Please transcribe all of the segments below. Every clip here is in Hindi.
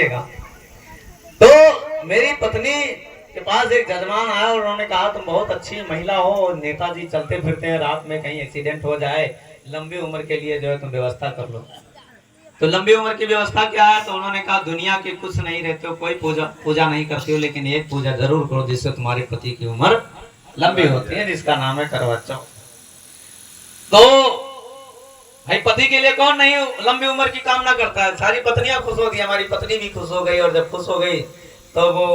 तो मेरी पत्नी के पास एक जजमान आया और उन्होंने कहा तुम बहुत अच्छी महिला हो, नेताजी चलते फिरते हैं, रात में कहीं एक्सीडेंट हो जाए, लंबी उम्र के लिए जो है तुम व्यवस्था कर लो। तो लंबी उम्र की व्यवस्था क्या है? तो उन्होंने कहा दुनिया के कुछ नहीं रहते हो, कोई पूजा नहीं करते हो, लेकिन एक पूजा जरूर करो जिससे तुम्हारे पति की उम्र लंबी होती है, जिसका नाम है करवा चौथ। तो भाई पति के लिए कौन नहीं लंबी उम्र की कामना करता है? सारी पत्नियां खुश होती है, हमारी पत्नी भी खुश हो गई। और जब खुश हो गई तो वो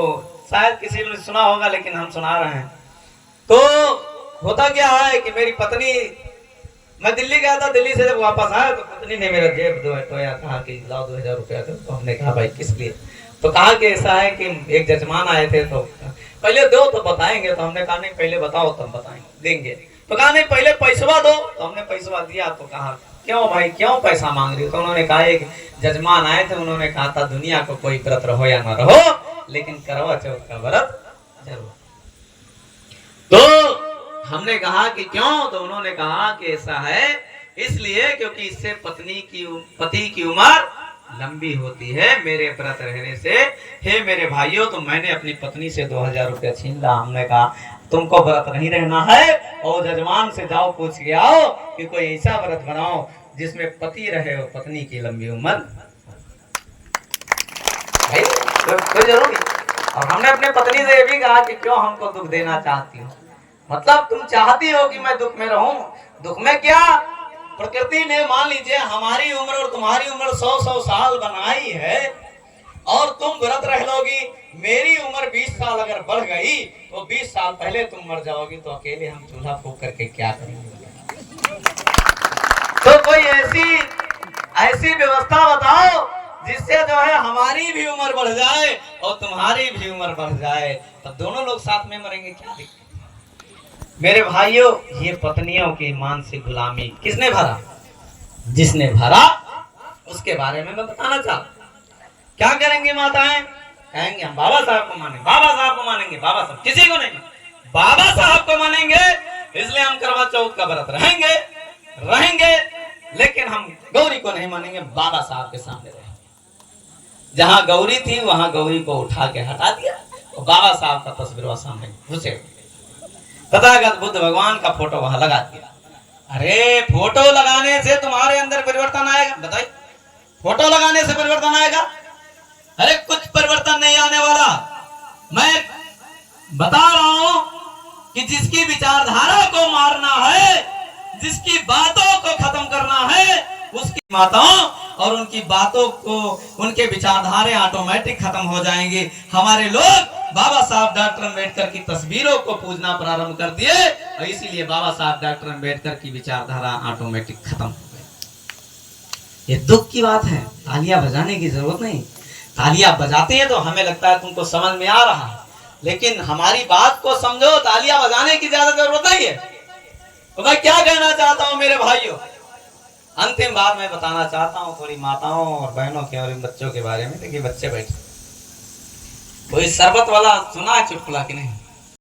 शायद किसी ने सुना होगा, लेकिन हम सुना रहे हैं। तो होता क्या है कि मेरी पत्नी, मैं दिल्ली गया था, दिल्ली से जब वापस आया तो पत्नी ने मेरा जेब धोया, कहा कि लाओ 2000 रुपया दो। तो हमने कहा भाई किस लिए? तो कहा कि ऐसा है कि एक जजमान आए थे, तो पहले दो तो बताएंगे। तो हमने कहा नहीं पहले बताओ तब बताएंगे, देंगे। तो कहा नहीं पहले पैसवा दो। तो हमने पैसवा दिया। तो कहा क्यों भाई, क्यों पैसा मांग रही हो? तो उन्होंने कहा एक जजमान आए थे, उन्होंने कहा था दुनिया को कोई व्रत रहो या ना रहो, लेकिन करवा चौथ का व्रत जरूर। तो हमने कहा कि क्यों? तो उन्होंने कहा कि ऐसा है इसलिए क्योंकि इससे पति की उम्र लंबी होती है मेरे व्रत रहने से। हे मेरे भाइयों, तो मैंने अपनी पत्नी से 2000 रुपया छीन ला। हमने कहा तुमको व्रत नहीं रहना है, और जजमान से जाओ पूछ के आओ कि कोई ऐसा व्रत बनाओ जिसमें पति रहे और पत्नी की लंबी उम्र। भाई कोई जरूरी। और हमने अपने पत्नी से ये भी कहा कि क्यों हमको दुख देना चाहती हो? मतलब तुम चाहती हो कि मैं दुख में रहूं? दुख में क्या, प्रकृति ने मान लीजिए हमारी उम्र और तुम्हारी उम्र 100-100 साल बनाई है, और तुम व्रत रह लोगी। मेरी उम्र 20 साल अगर बढ़ गई तो 20 साल पहले तुम मर जाओगी, तो अकेले हम चूल्हा फूंक करके क्या करेंगे? तो कोई ऐसी व्यवस्था बताओ जिससे जो है हमारी भी उम्र बढ़ जाए और तुम्हारी भी उम्र बढ़ जाए, तब दोनों लोग साथ में मरेंगे, क्या दिक्कत? मेरे भाइयों, ये पत्नियों की मानसिक गुलामी किसने भरा? जिसने भरा उसके बारे में मैं बताना चाहता। क्या करेंगे माताएं? कहेंगे हम बाबा साहब को मानेंगे, बाबा साहब को मानेंगे। बाबा साहब किसी को नहीं, बाबा साहब को मानेंगे, इसलिए हम करवा चौथ का व्रत रहेंगे, लेकिन हम गौरी को नहीं मानेंगे, बाबा साहब के सामने रहेंगे। जहां गौरी थी वहां गौरी को उठा के हटा दिया और बाबा साहब का तस्वीर वहां सामने घुसे, तथागत बुद्ध भगवान का फोटो वहां लगा दिया। अरे फोटो लगाने से तुम्हारे अंदर परिवर्तन आएगा? बताइए, फोटो लगाने से परिवर्तन आएगा? अरे कुछ परिवर्तन नहीं आने वाला। मैं बता रहा हूं कि जिसकी विचारधारा को मारना है, जिसकी बातों को खत्म करना है, उसकी माताओं और उनकी बातों को, उनके विचारधारे ऑटोमेटिक खत्म हो जाएंगे। हमारे लोग बाबा साहब डॉक्टर अम्बेडकर की तस्वीरों को पूजना प्रारंभ कर दिए, और इसीलिए बाबा साहब डॉक्टर अम्बेडकर की विचारधारा ऑटोमेटिक खत्म हो गई। ये दुख की बात है। तालियां बजाने की जरूरत नहीं। तालियां बजाते हैं तो हमें लगता है तुमको समझ में आ रहा है, लेकिन हमारी बात को समझो। तालियां बजाने की ज्यादा जरूरत नहीं है। तो मैं क्या कहना चाहता हूं मेरे भाइयों, अंतिम बात मैं बताना चाहता हूं थोड़ी माताओं और बहनों के और इन बच्चों के बारे में। देखिए बच्चे बैठे, कोई शरबत वाला सुना है चुटकुला कि नहीं?